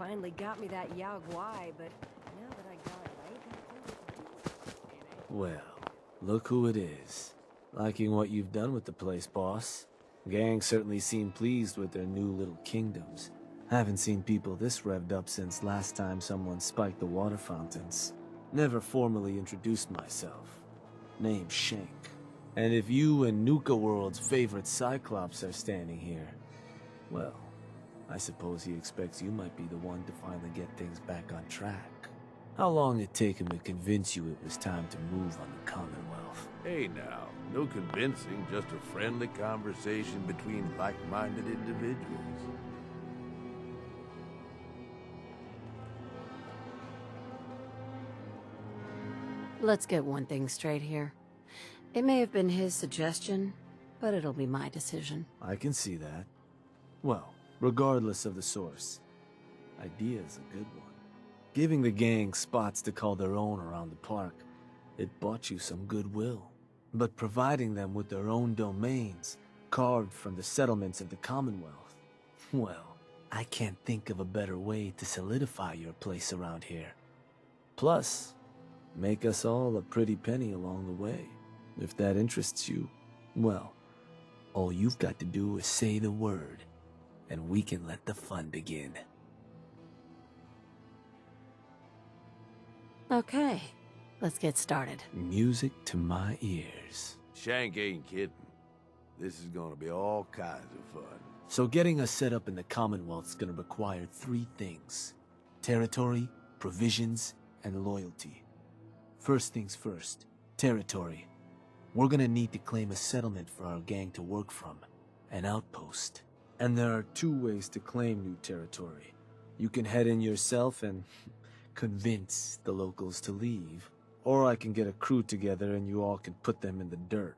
finally got me that Yao Guai, but now that I got it, I ain't got to do. Well, look who it is. Liking what you've done with the place, boss. Gang certainly seem pleased with their new little kingdoms. Haven't seen people this revved up since last time someone spiked the water fountains. Never formally introduced myself. Name's Shank. And if you and Nuka-World's favorite Cyclops are standing here, well, I suppose he expects you might be the one to finally get things back on track. How long did it take him to convince you it was time to move on the Commonwealth? Hey now, no convincing, just a friendly conversation between like-minded individuals. Let's get one thing straight here. It may have been his suggestion, but it'll be my decision. I can see that. Well, regardless of the source, idea's a good one. Giving the gang spots to call their own around the park, it bought you some goodwill. But providing them with their own domains, carved from the settlements of the Commonwealth, well, I can't think of a better way to solidify your place around here. Plus, make us all a pretty penny along the way. If that interests you, well, all you've got to do is say the word, and we can let the fun begin. Okay, let's get started. Music to my ears. Shank ain't kidding. This is gonna be all kinds of fun. So getting us set up in the Commonwealth's gonna require 3 things: territory, provisions, and loyalty. First things first, territory. We're gonna need to claim a settlement for our gang to work from, an outpost. And there are 2 ways to claim new territory. You can head in yourself and convince the locals to leave, or I can get a crew together and you all can put them in the dirt.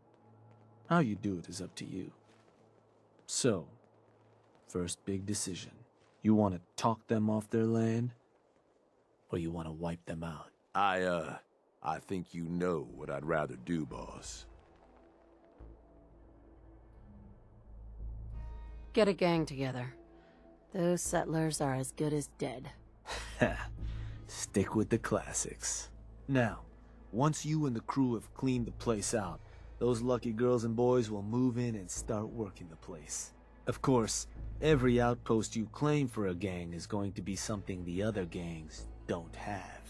How you do it is up to you. So, first big decision. You want to talk them off their land, or you want to wipe them out? I think you know what I'd rather do, boss. Get a gang together. Those settlers are as good as dead. Stick with the classics. Now, once you and the crew have cleaned the place out, those lucky girls and boys will move in and start working the place. Of course, every outpost you claim for a gang is going to be something the other gangs don't have.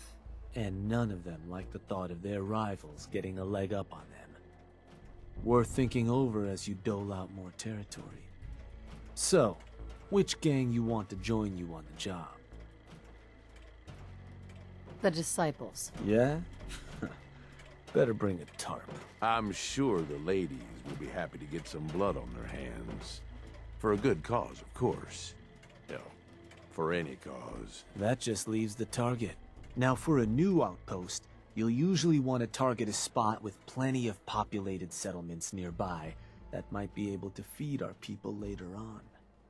And none of them like the thought of their rivals getting a leg up on them. Worth thinking over as you dole out more territory. So, which gang you want to join you on the job? The Disciples. Yeah? Better bring a tarp. I'm sure the ladies will be happy to get some blood on their hands. For a good cause, of course. Hell, for any cause. That just leaves the target. Now, for a new outpost, you'll usually want to target a spot with plenty of populated settlements nearby that might be able to feed our people later on.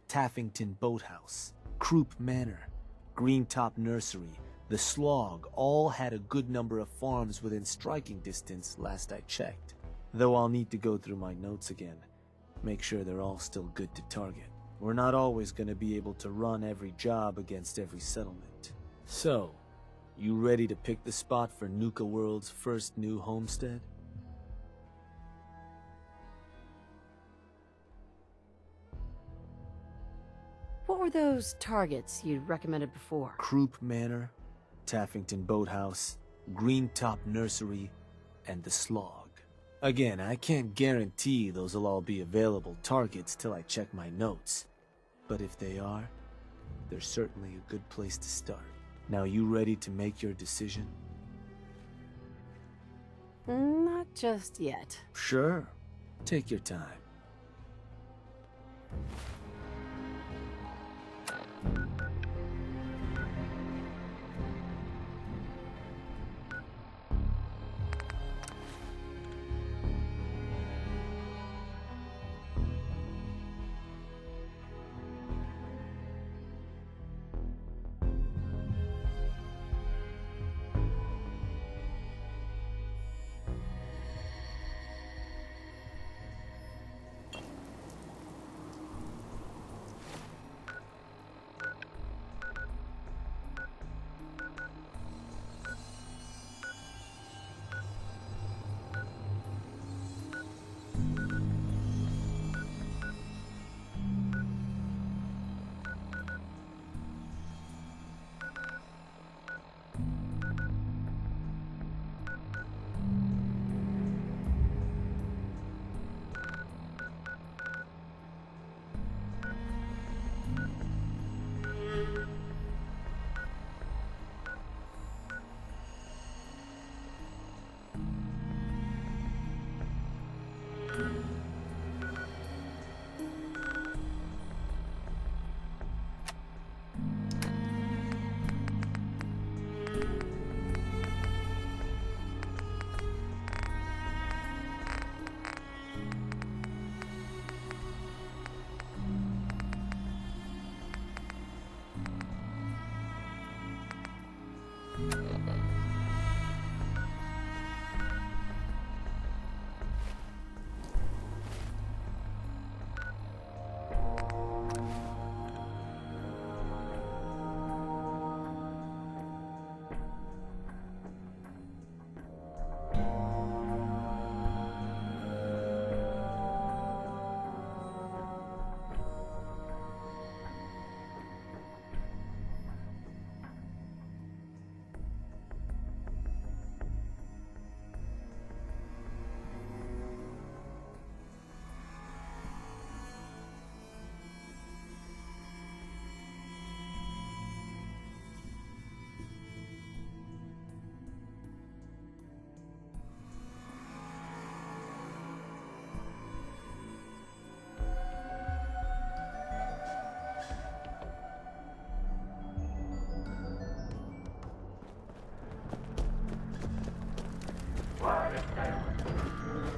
Taffington Boathouse, Croup Manor, Greentop Nursery, the Slog all had a good number of farms within striking distance last I checked. Though I'll need to go through my notes again, make sure they're all still good to target. We're not always going to be able to run every job against every settlement. So, you ready to pick the spot for Nuka-World's first new homestead? What were those targets you'd recommended before? Croup Manor, Taffington Boathouse, Greentop Nursery, and the Slog. Again, I can't guarantee those will all be available targets till I check my notes. But if they are, they're certainly a good place to start. Now, you ready to make your decision? Not just yet. Sure. Take your time.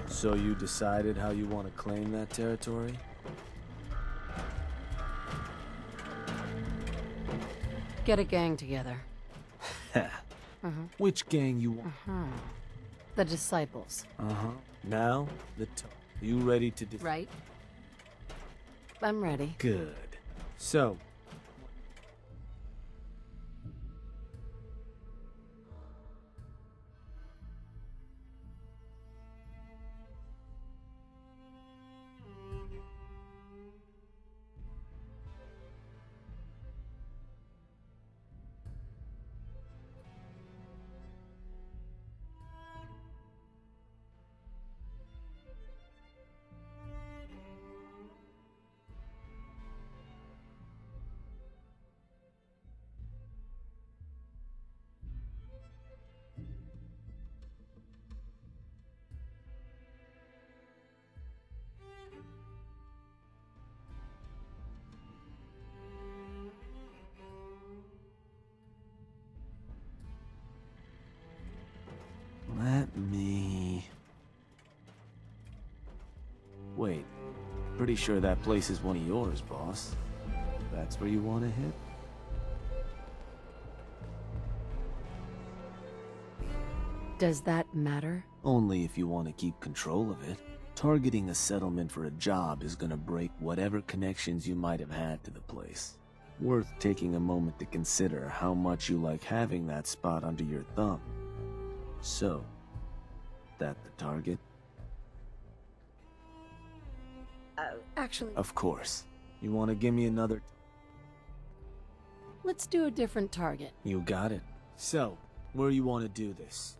So you decided how you want to claim that territory? Get a gang together. Which gang you want? The Disciples. Now, you ready to Right? I'm ready. Good. So, let me... Wait, pretty sure that place is one of yours, boss. That's where you want to hit? Does that matter? Only if you want to keep control of it. Targeting a settlement for a job is gonna break whatever connections you might have had to the place. Worth taking a moment to consider how much you like having that spot under your thumb. So, that the target? Actually, Of course. You want to give me another... let's do a different target. You got it. So, where you want to do this?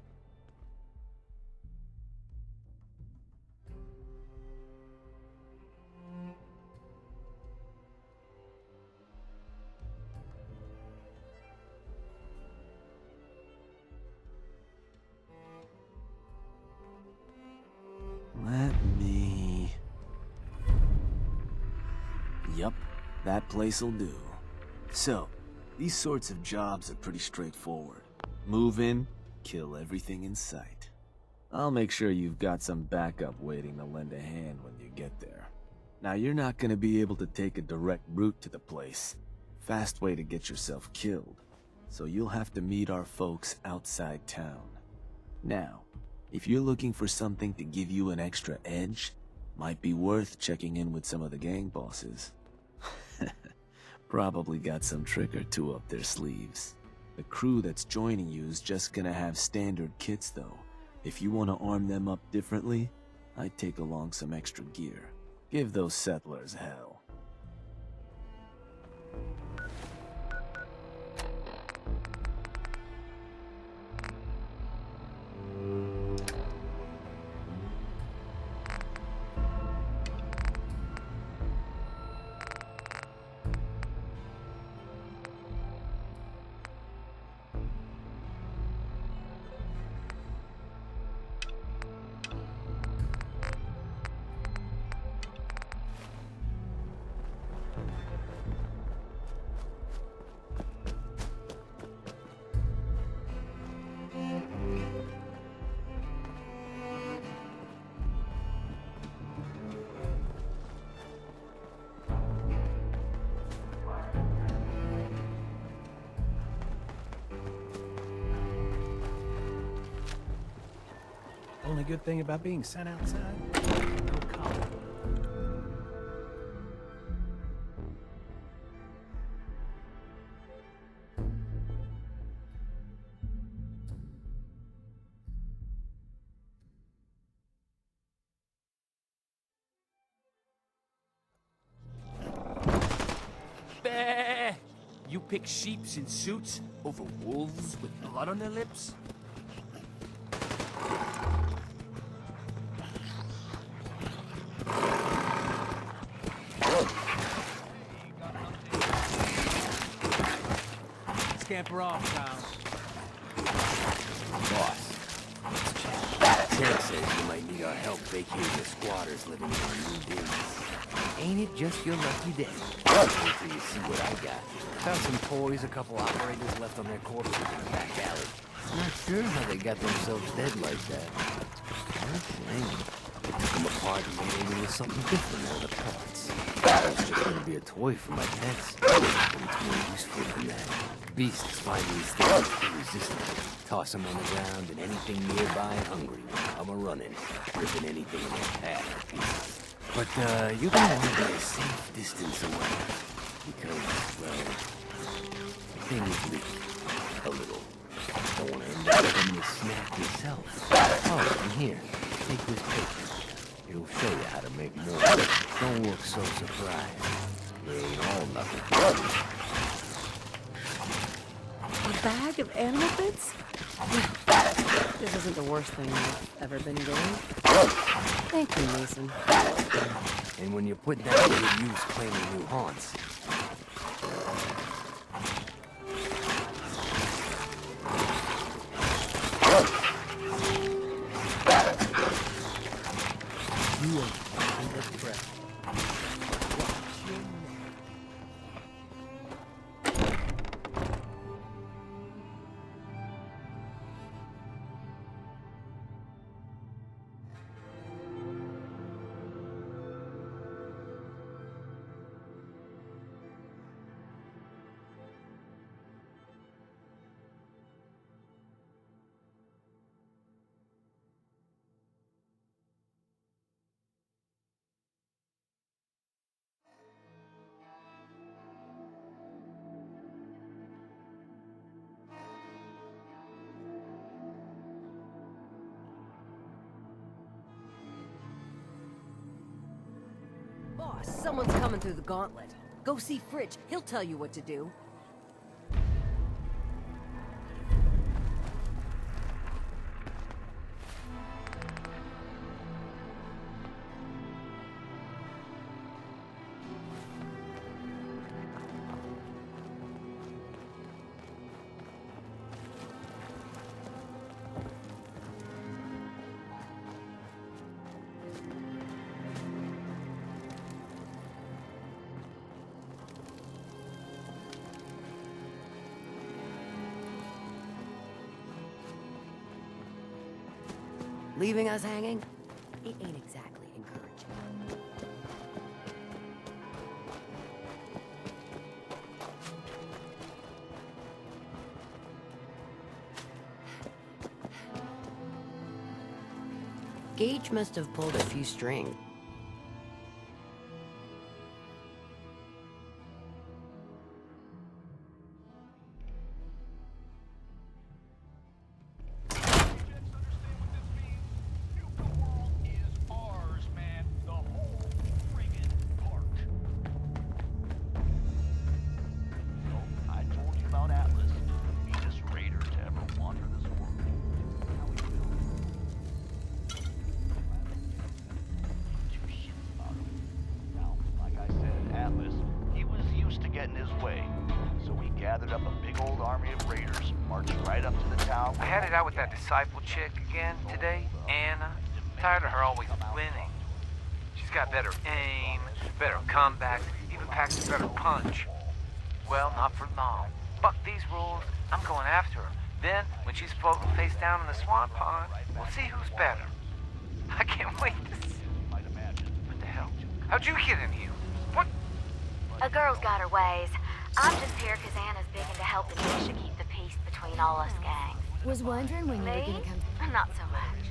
Let me... Yup, that place'll do. So, these sorts of jobs are pretty straightforward. Move in, kill everything in sight. I'll make sure you've got some backup waiting to lend a hand when you get there. Now, you're not gonna be able to take a direct route to the place. Fast way to get yourself killed. So you'll have to meet our folks outside town. Now, if you're looking for something to give you an extra edge, might be worth checking in with some of the gang bosses. Probably got some trick or two up their sleeves. The crew that's joining you is just gonna have standard kits though. If you want to arm them up differently, I'd take along some extra gear. Give those settlers hell. good thing about being sent outside? No collar. Bah! You pick sheeps in suits over wolves with blood on their lips? Scamper off, pal. Boss, Ted says you might need our help vacating the squatters living in our new digs. Ain't it just your lucky day? Wait till you see what I got. Found some toys, a couple operators left on their corpses in the back alley. Not sure how they got themselves dead like that. What a shame. They took them apart and made them into something different out of the parts. It's just gonna be a toy for my pets. But it's more useful than that. Beasts find these things irresistible. Toss them on the ground, and anything nearby and hungry will come a-running, ripping anything in their path to pieces. But, you're gonna want to be a safe distance away. Because, well, things leak a little. Don't want to end up having a snack yourself. Oh, and here, take this paper. It'll show you how to make more. Don't look so surprised. They ain't all nothing. A bag of animal bits? This isn't the worst thing I've ever been doing. Thank you, Mason. And when you put that to good use claiming new haunts, You are under threat. Boss, someone's coming through the gauntlet. Go see Fritch. He'll tell you what to do. Leaving us hanging? It ain't exactly encouraging. Gage must have pulled a few strings. Out with that disciple chick again today, Anna. Tired of her always winning. She's got better aim, better comeback, even packs a better punch. Well, not for long. Fuck these rules, I'm going after her. Then, when she's floating face down in the swamp pond, we'll see who's better. I can't wait to see. What the hell? How'd you get in here? What? A girl's got her ways. I'm just here because Anna's big into helping Misha keep the peace between all us gangs. Was wondering when you were Me? gonna come. Not so much.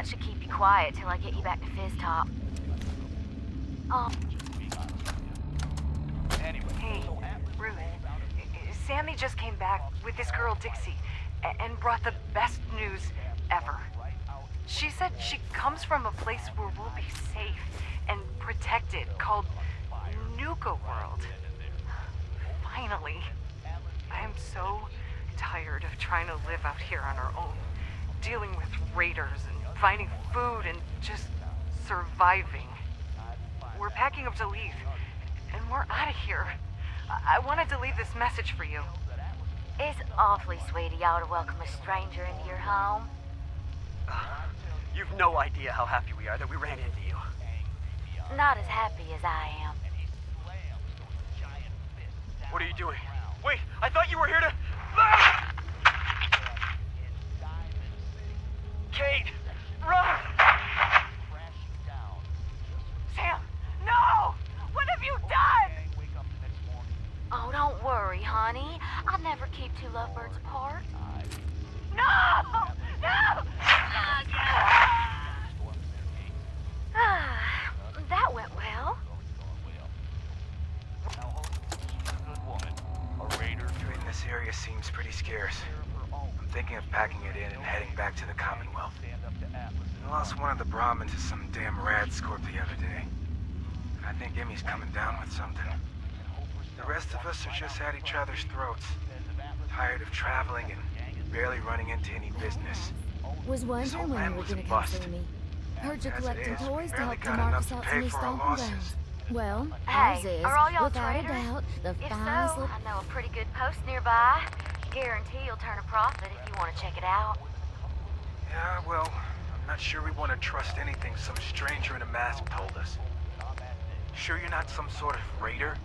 That should keep you quiet till I get you back to Fizz Top. Hey, Ruth. Sammy just came back with this girl Dixie and brought the best news ever. She said she comes from a place where we'll be safe and protected called Nuka-World. Finally. I am so tired of trying to live out here on our own, dealing with raiders and finding food and just surviving. We're packing up to leave, and we're out of here. I wanted to leave this message for you. It's awfully sweet of y'all to welcome a stranger into your home. You've no idea how happy we are that we ran into you. Not as happy as I am. What are you doing? Wait, I thought you were here to... Ah! Kate, run! Sam, no! What have you done? Oh, don't worry, honey. I never keep two lovebirds apart. No! No! That went well. Food in this area seems pretty scarce. I'm thinking of packing it in and heading back to the Commonwealth. I lost one of the Brahmins to some damn rad scorp the other day. And I think Emmy's coming down with something. The rest of us are just at each other's throats. Tired of traveling and barely running into any business. Was This whole wondering when plan you were was a gonna come bust. see me. Heard you're As it collecting is, toys we to barely help got mark enough us to out pay some new for our stomping losses. grounds. Well, ours Hey, is, are all y'all without a traders? doubt, the If finest so, little... I know a pretty good post nearby. Guarantee you'll turn a profit if you want to check it out. Yeah, well, I'm not sure we want to trust anything some stranger in a mask told us. Sure you're not some sort of raider?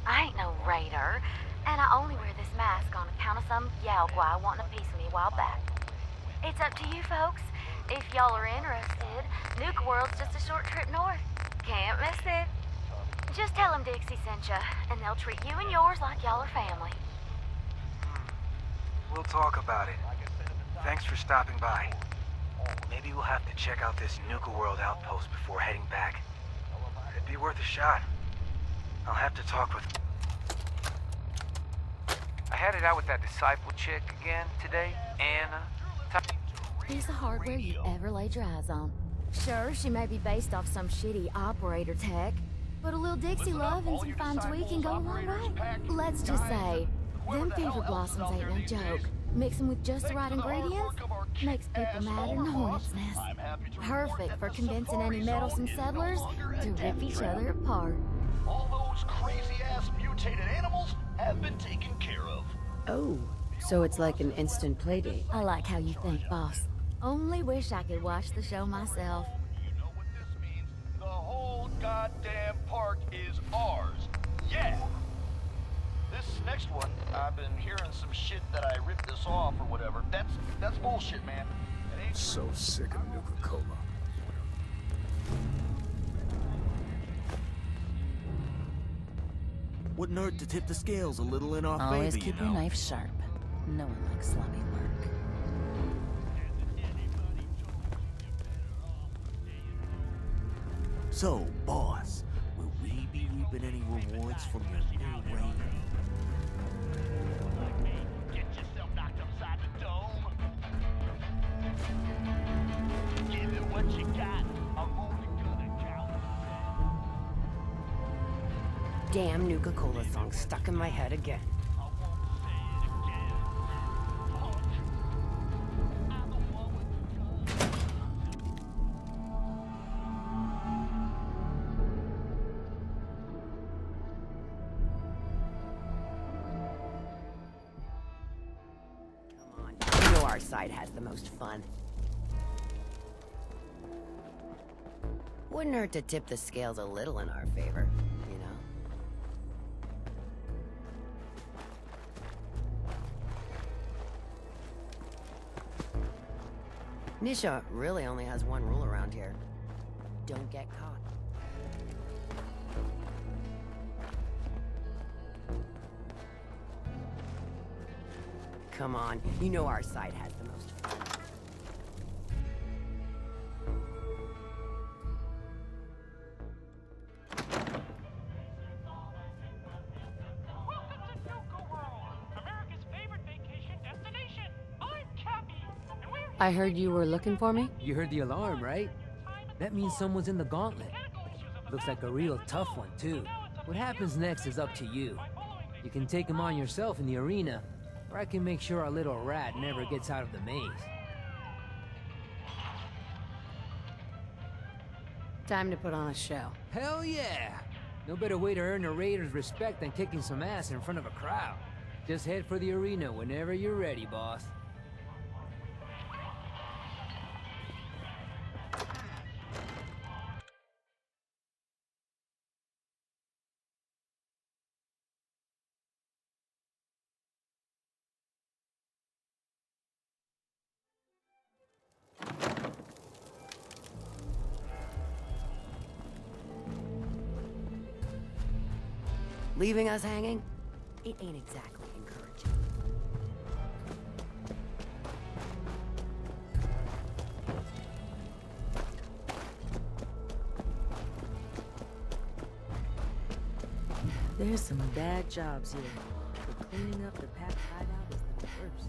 I ain't no raider, and I only wear this mask on account of some Yaogwai wanting a piece of me a while back. It's up to you folks. If y'all are interested, Nuka-World's just a short trip north. Can't miss it. Just tell them Dixie sent ya, and they'll treat you and yours like y'all are family. We'll talk about it. Thanks for stopping by. Maybe we'll have to check out this Nuka-World outpost before heading back. It'd be worth a shot. I'll have to talk with... I had it out with that disciple chick again today, Anna. Piece of hardware you ever laid your eyes on. Sure, she may be based off some shitty operator tech, but a little Dixie love and some fine tweaking go a long way. Let's just say, them fever blossoms ain't no joke. Mix them with just the right ingredients, makes people mad in the hornet's nest. Perfect for convincing any meddlesome settlers to rip each other apart. All those crazy-ass mutated animals have been taken care of. Oh, so it's like an instant playdate. I like how you think, boss. Only wish I could watch the show myself. You know what this means? The whole goddamn park is ours. Yeah! This next one, I've been hearing some shit that I ripped this off or whatever. That's bullshit, man. It ain't So sick of Nuka-Cola. Wouldn't hurt to tip the scales a little in our Always favor, keep you your know. knife sharp. No one likes sloppy work. So, boss, will we be reaping any rewards from your new reign? Get yourself knocked upside the dome. Give it what you got. I'm only gonna count. Damn Nuka-Cola song stuck in my head again. You know our side has the most fun. Wouldn't hurt to tip the scales a little in our favor, you know? Nisha really only has one rule around here. Don't get caught. Come on, you know our side has the most fun. I heard you were looking for me? You heard the alarm, right? That means someone's in the gauntlet. Looks like a real tough one, too. What happens next is up to you. You can take him on yourself in the arena, or I can make sure our little rat never gets out of the maze. Time to put on a show. Hell yeah! No better way to earn a raider's respect than kicking some ass in front of a crowd. Just head for the arena whenever you're ready, boss. Leaving us hanging? It ain't exactly encouraging. There's some bad jobs here, but cleaning up the pack hideout is the worst.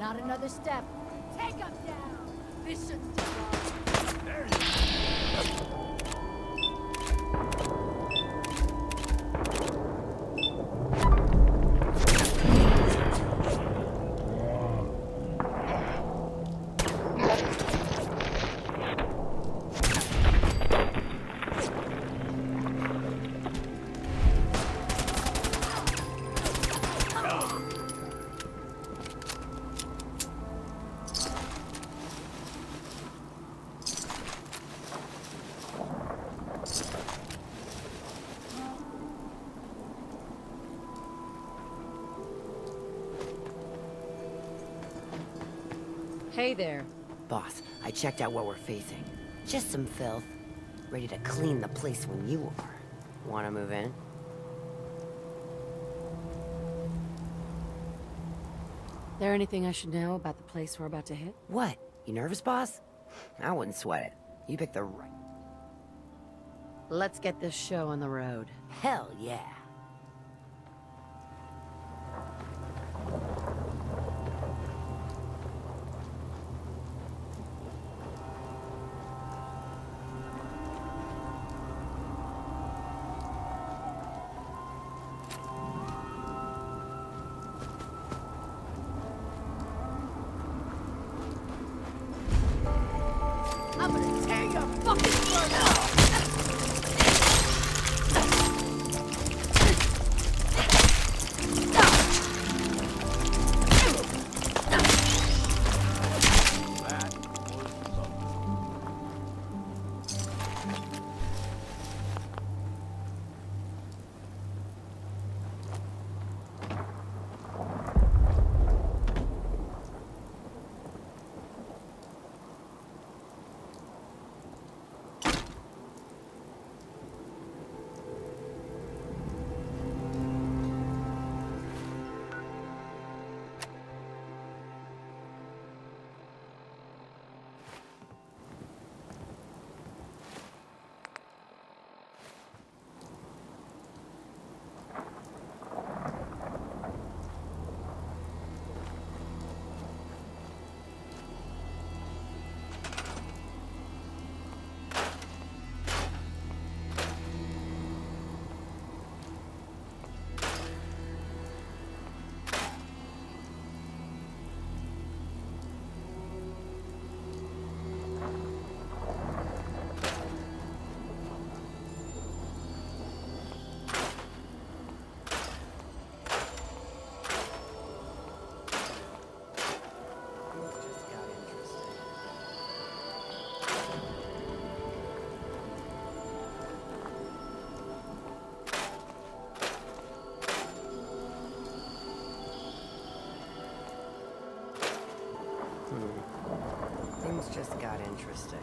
Not another step. Take him down. This should stop. There you go. Hey there. Boss, I checked out what we're facing. Just some filth. Ready to clean the place when you are. Wanna move in? There anything I should know about the place we're about to hit? What? You nervous, boss? I wouldn't sweat it. You picked the right... Let's get this show on the road. Hell yeah. I'm gonna tear your fucking throat out! Things just got interesting.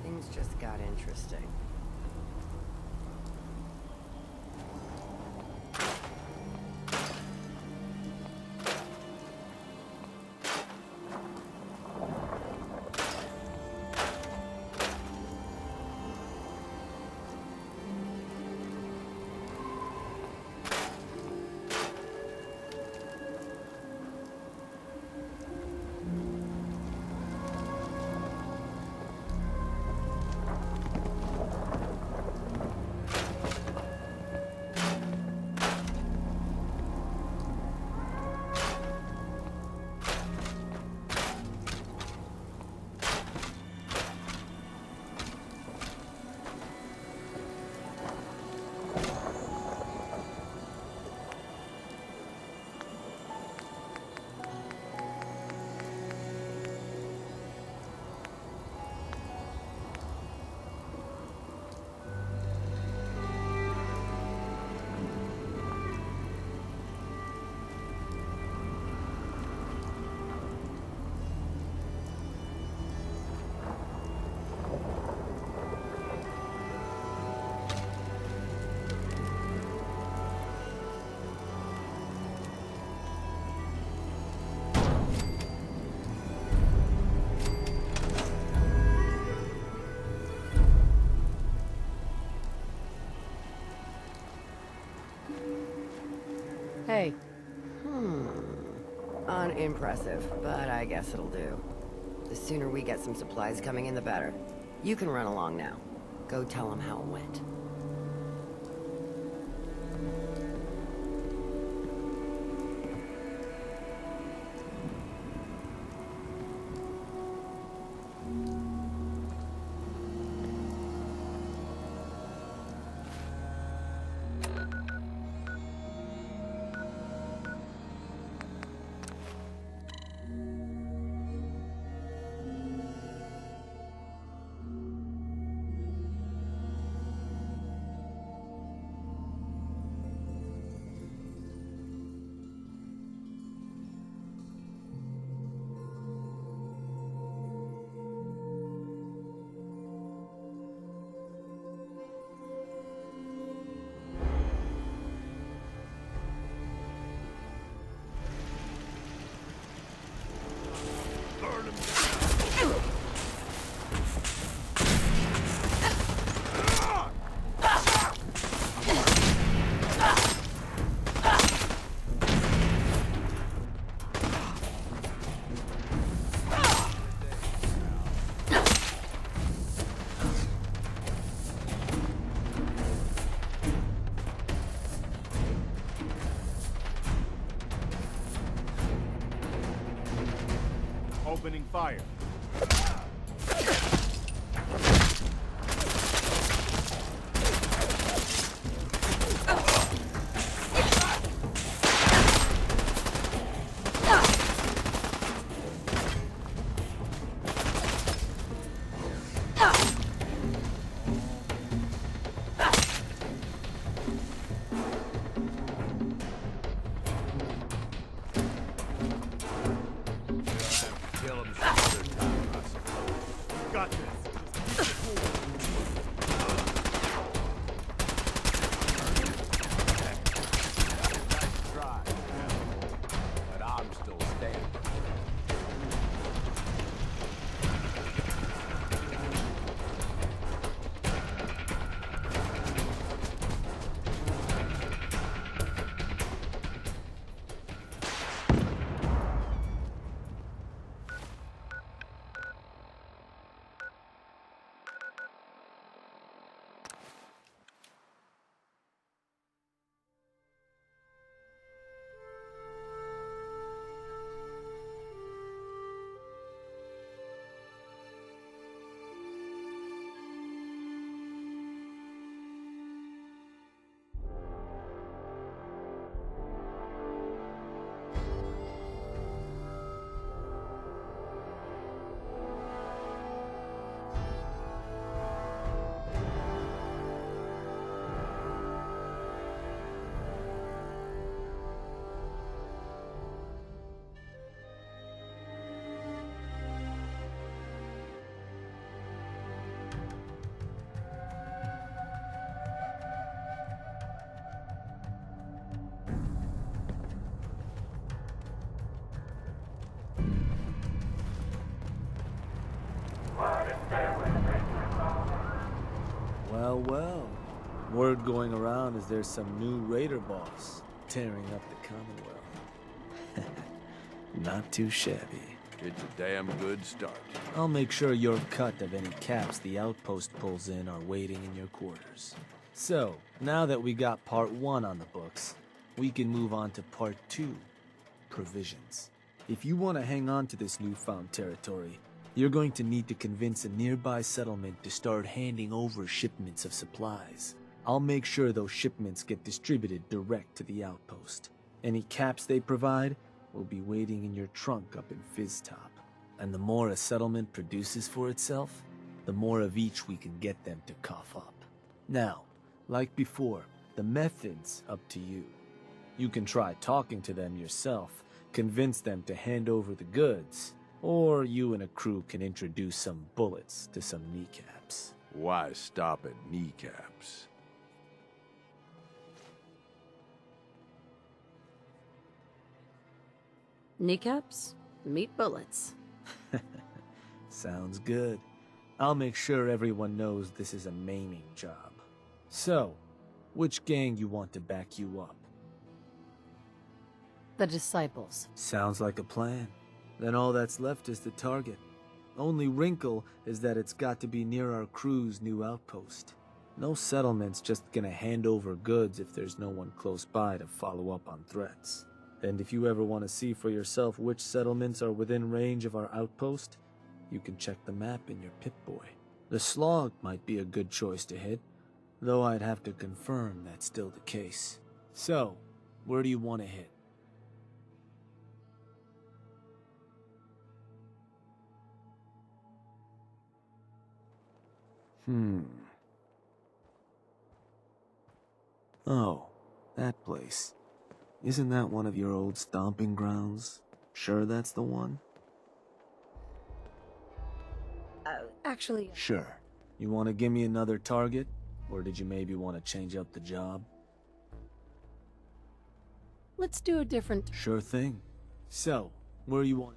Things just got interesting. Hey. Unimpressive, but I guess it'll do. The sooner we get some supplies coming in, the better. You can run along now. Go tell them how it went. Opening fire. Got this. But I'm still standing. Well, well. Word going around is there's some new raider boss tearing up the Commonwealth. Not too shabby. It's a damn good start. I'll make sure your cut of any caps the outpost pulls in are waiting in your quarters. So, now that we got part 1 on the books, we can move on to part 2, provisions. If you want to hang on to this newfound territory, you're going to need to convince a nearby settlement to start handing over shipments of supplies. I'll make sure those shipments get distributed direct to the outpost. Any caps they provide will be waiting in your trunk up in Fizztop. And the more a settlement produces for itself, the more of each we can get them to cough up. Now, like before, the method's up to you. You can try talking to them yourself, convince them to hand over the goods, or you and a crew can introduce some bullets to some kneecaps. Why stop at kneecaps? Kneecaps? Meat bullets. Sounds good. I'll make sure everyone knows this is a maiming job. So, which gang you want to back you up? The disciples. Sounds like a plan. Then all that's left is the target. Only wrinkle is that it's got to be near our crew's new outpost. No settlement's just gonna hand over goods if there's no one close by to follow up on threats. And if you ever want to see for yourself which settlements are within range of our outpost, you can check the map in your Pip-Boy. The Slog might be a good choice to hit, though I'd have to confirm that's still the case. So, where do you want to hit? Oh, that place. Isn't that one of your old stomping grounds? Sure that's the one? Actually... Sure. You want to give me another target? Or did you maybe want to change up the job? Let's do a different... Sure thing. So, where you want...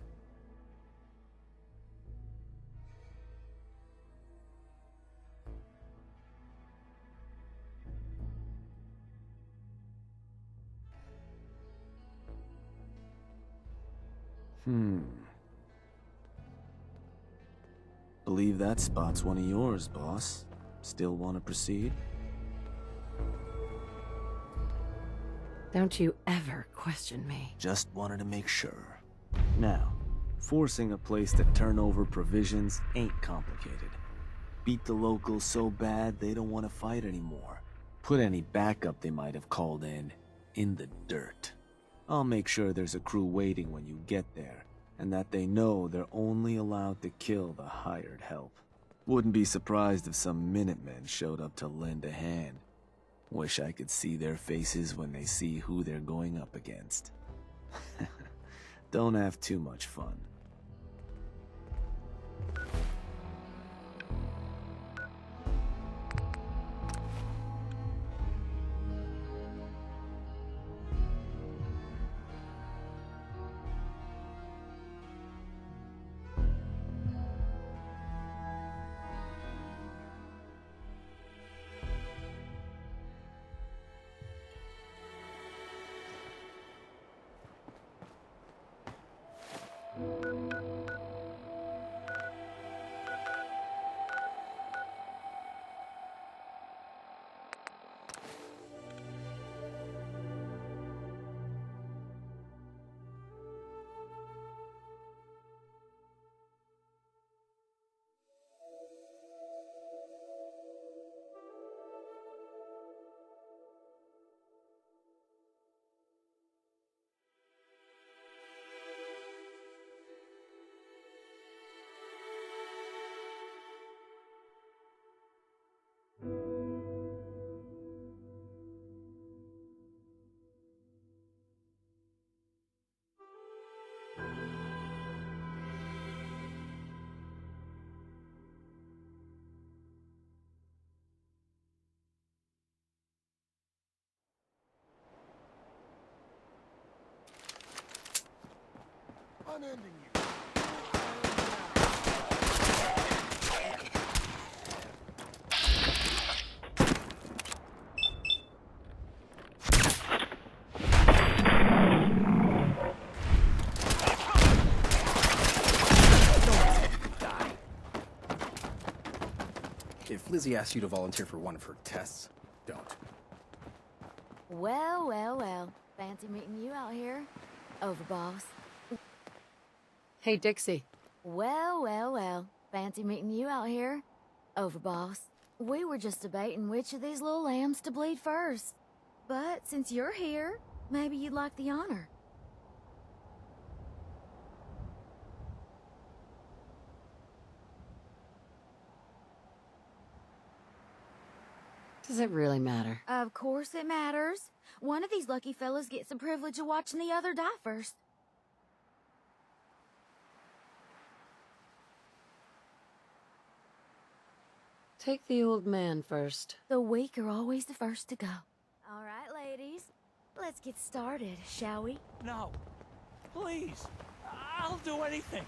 Believe that spot's one of yours, boss. Still want to proceed? Don't you ever question me. Just wanted to make sure. Now, forcing a place to turn over provisions ain't complicated. Beat the locals so bad they don't want to fight anymore. Put any backup they might have called in the dirt. I'll make sure there's a crew waiting when you get there, and that they know they're only allowed to kill the hired help. Wouldn't be surprised if some Minitmen showed up to lend a hand. Wish I could see their faces when they see who they're going up against. Don't have too much fun. I'm ending you. If Lizzie asks you to volunteer for one of her tests, don't. Well, well, well. Fancy meeting you out here. Over, boss. Hey, Dixie. Well, well, well. Fancy meeting you out here. Over, boss. We were just debating which of these little lambs to bleed first. But since you're here, maybe you'd like the honor. Does it really matter? Of course it matters. One of these lucky fellas gets the privilege of watching the other die first. Take the old man first. The weak are always the first to go. All right, ladies. Let's get started, shall we? No. Please. I'll do anything.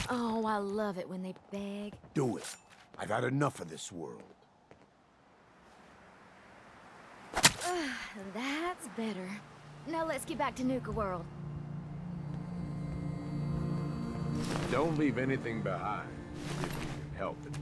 Oh, I love it when they beg. Do it. I've had enough of this world. That's better. Now let's get back to Nuka-World. Don't leave anything behind, if you can help it.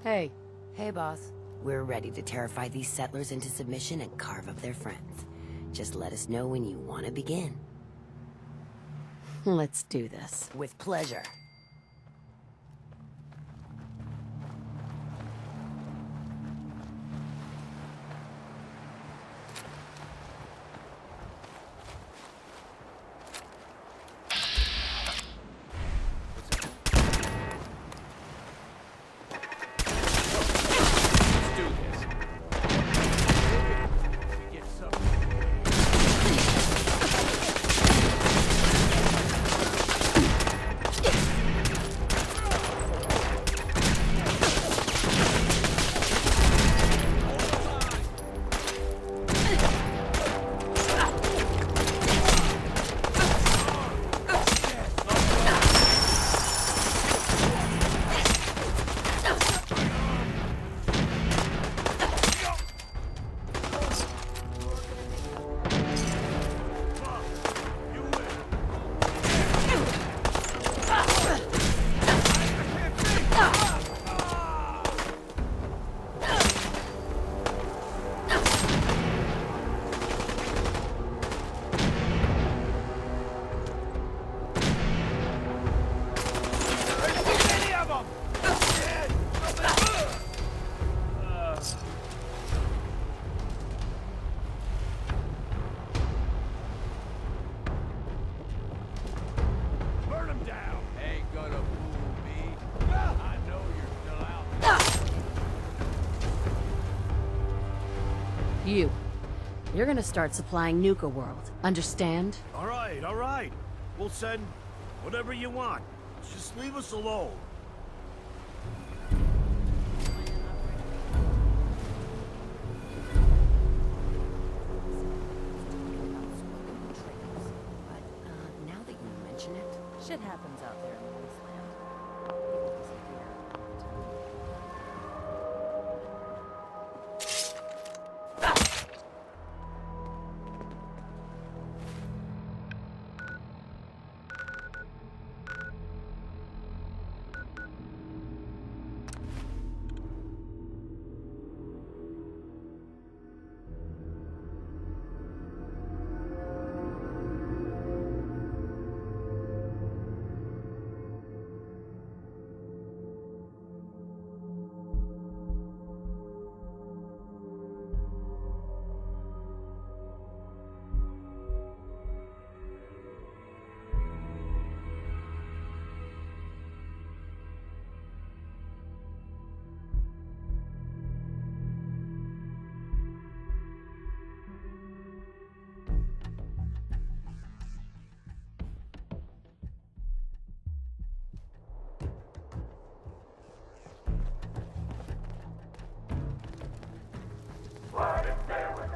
Hey. Hey, boss. We're ready to terrify these settlers into submission and carve up their friends. Just let us know when you want to begin. Let's do this. With pleasure. You're gonna start supplying Nuka-World. Understand? All right. We'll send whatever you want. Just leave us alone. Now that you mention it, shit happens out there in the wasteland. People disappear.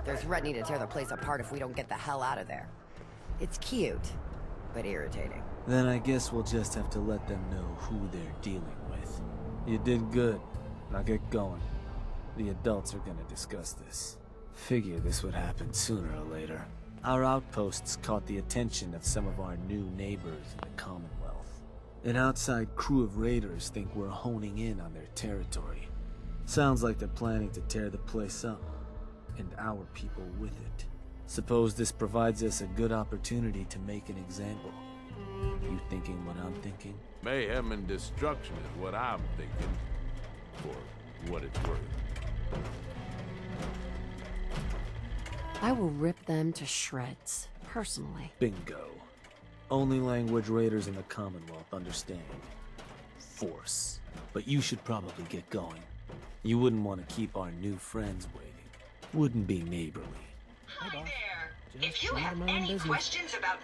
They're threatening to tear the place apart if we don't get the hell out of there. It's cute, but irritating. Then I guess we'll just have to let them know who they're dealing with. You did good. Now get going. The adults are gonna discuss this. Figure this would happen sooner or later. Our outposts caught the attention of some of our new neighbors in the Commonwealth. An outside crew of raiders think we're honing in on their territory. Sounds like they're planning to tear the place up, and our people with it. Suppose this provides us a good opportunity to make an example. You thinking what I'm thinking? Mayhem and destruction is what I'm thinking. For what it's worth. I will rip them to shreds, personally. Bingo. Only language raiders in the Commonwealth understand. Force. But you should probably get going. You wouldn't want to keep our new friends waiting. Wouldn't be neighborly. Hi there. If you have any questions about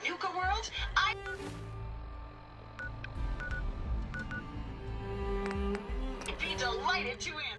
delighted to answer.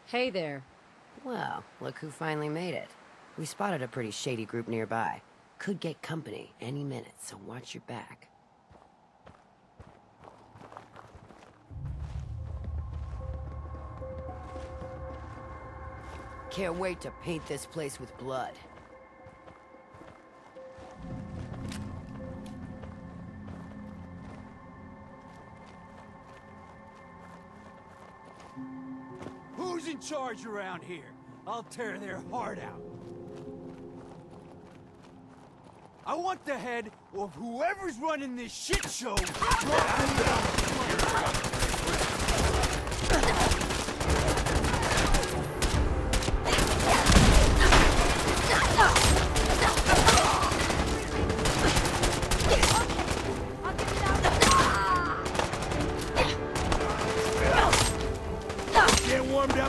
Hey there. Well, look who finally made it. We spotted a pretty shady group nearby. Could get company any minute, so watch your back. Can't wait to paint this place with blood. Who's in charge around here? I'll tear their heart out. I want the head of whoever's running this shit show. Get warmed up.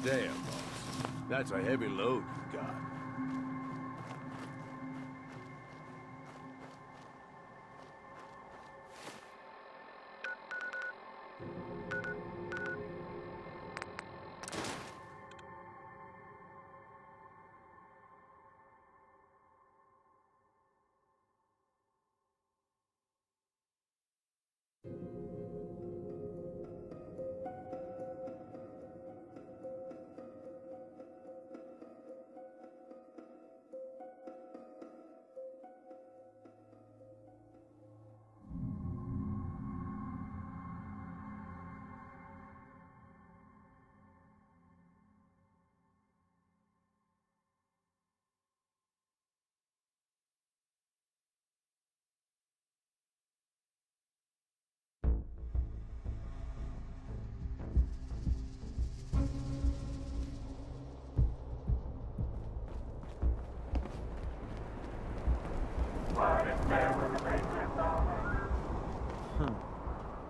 Damn, boss. That's a heavy load you got.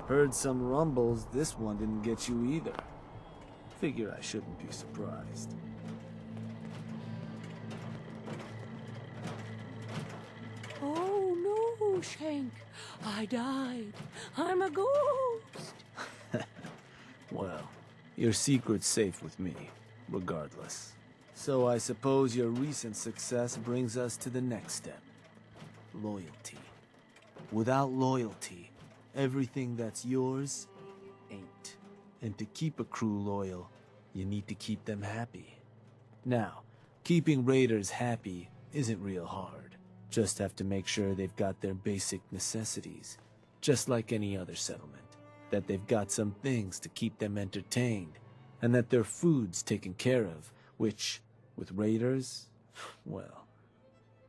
Heard some rumbles, this one didn't get you either. Figure I shouldn't be surprised. Oh no, Shank. I died. I'm a ghost. Well, your secret's safe with me, regardless. So I suppose your recent success brings us to the next step. Loyalty. Without loyalty, everything that's yours ain't. And to keep a crew loyal, you need to keep them happy. Now, keeping raiders happy isn't real hard. Just have to make sure they've got their basic necessities, just like any other settlement. That they've got some things to keep them entertained, and that their food's taken care of, which, with raiders, well,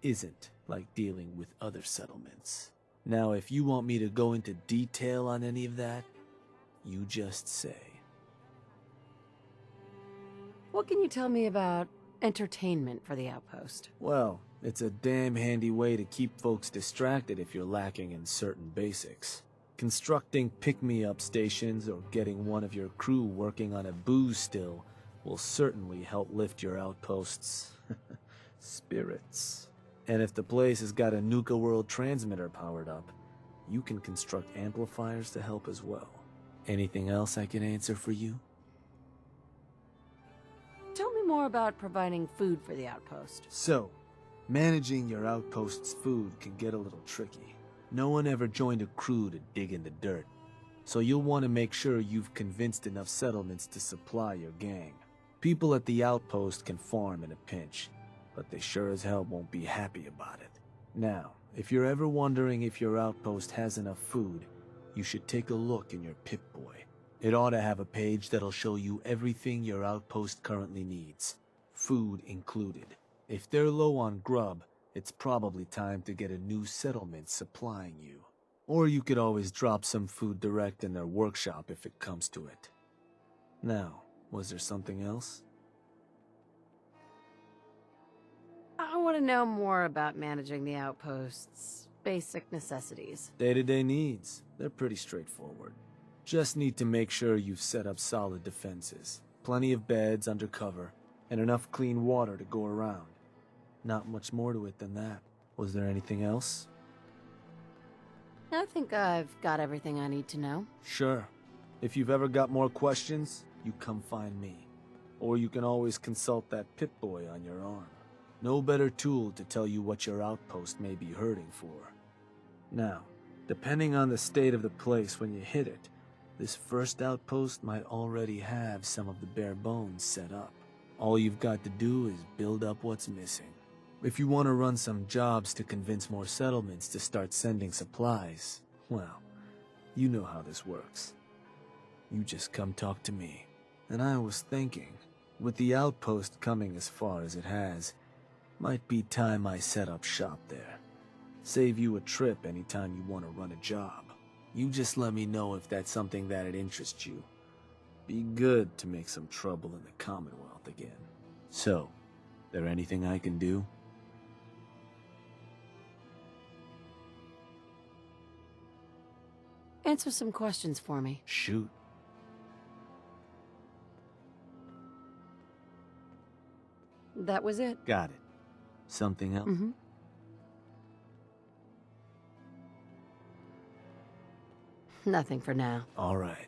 isn't like dealing with other settlements. Now, if you want me to go into detail on any of that, you just say. What can you tell me about entertainment for the outpost? Well, It's a damn handy way to keep folks distracted if you're lacking in certain basics. Constructing pick-me-up stations or getting one of your crew working on a booze still will certainly help lift your outpost's spirits. And if the place has got a Nuka-World transmitter powered up, you can construct amplifiers to help as well. Anything else I can answer for you? Tell me more about providing food for the outpost. So, managing your outpost's food can get a little tricky. No one ever joined a crew to dig in the dirt, so you'll want to make sure you've convinced enough settlements to supply your gang. People at the outpost can farm in a pinch, but they sure as hell won't be happy about it. Now, if you're ever wondering if your outpost has enough food, you should take a look in your Pip-Boy. It ought to have a page that'll show you everything your outpost currently needs, food included. If they're low on grub, it's probably time to get a new settlement supplying you. Or you could always drop some food direct in their workshop if it comes to it. Now, was there something else? I want to know more about managing the outpost's basic necessities. Day-to-day needs. They're pretty straightforward. Just need to make sure you've set up solid defenses, plenty of beds under cover, and enough clean water to go around. Not much more to it than that. Was there anything else? I think I've got everything I need to know. Sure. If you've ever got more questions, you come find me. Or you can always consult that Pip-Boy on your arm. No better tool to tell you what your outpost may be hurting for. Now, depending on the state of the place when you hit it, this first outpost might already have some of the bare bones set up. All you've got to do is build up what's missing. If you want to run some jobs to convince more settlements to start sending supplies, well, you know how this works. You just come talk to me. And I was thinking, with the outpost coming as far as it has, might be time I set up shop there. Save you a trip anytime you want to run a job. You just let me know if that's something that'd interest you. Be good to make some trouble in the Commonwealth again. So, there anything I can do? Answer some questions for me. Shoot. That was it. Got it. Something else? Mm-hmm. Nothing for now. All right.